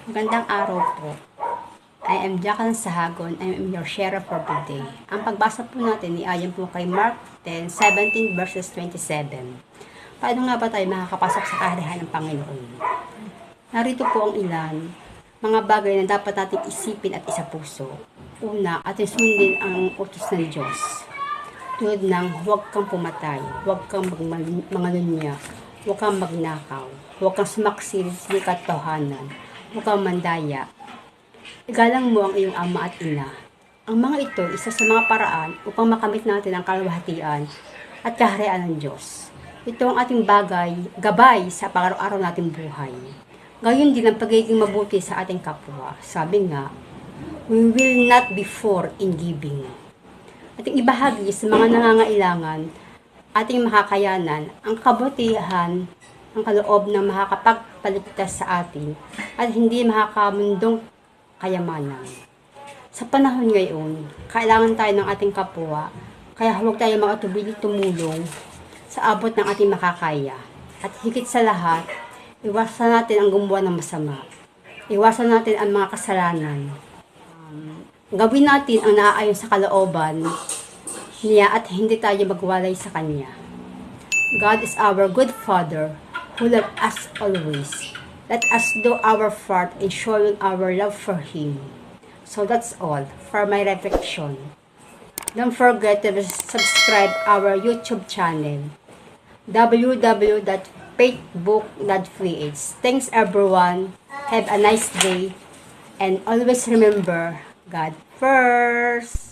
Magandang araw po. I am Jacqueline Sahagon. I am your sharer for today. Ang pagbasa po natin ay ayon po kay Mark 10:17 verses 27. Paano nga ba tayo makakapasok sa kaharian ng Panginoon? Narito po ang ilan, mga bagay na dapat natin isipin at isapuso. Una, ating sundin ang utos ng Diyos. Tulad ng huwag kang pumatay, huwag kang mangalunya, huwag kang magnakaw, huwag kang sumaksil sa katotohanan, huwag kang mandaya. Igalang mo ang iyong ama at ina. Ang mga ito, isa sa mga paraan upang makamit natin ang kalwahatian at kaharian ng Diyos. Ito ang ating gabay sa pang-araw-araw nating buhay. Gayon din ang pagiging mabuti sa ating kapwa. Sabi nga, we will not be poor in giving. Ating ibahagi sa mga nangangailangan, ating makakayanan, ang kabutihan, ang kaloob na makakapagpaligtas sa atin at hindi makakamundong kayamanan. Sa panahon ngayon, kailangan tayo ng ating kapwa, kaya huwag tayo makatubili tumulong sa abot ng ating makakaya. At higit sa lahat, iwasan natin ang gumawa ng masama. Iwasan natin ang mga kasalanan. Gawin natin ang naaayon sa kalooban niya at hindi tayo magwalay sa Kanya. God is our good Father who loves us always. Let us do our part in showing our love for Him. So that's all for my reflection. Don't forget to subscribe our YouTube channel, www.faithbook.ph. Thanks everyone. Have a nice day. And always remember, God first.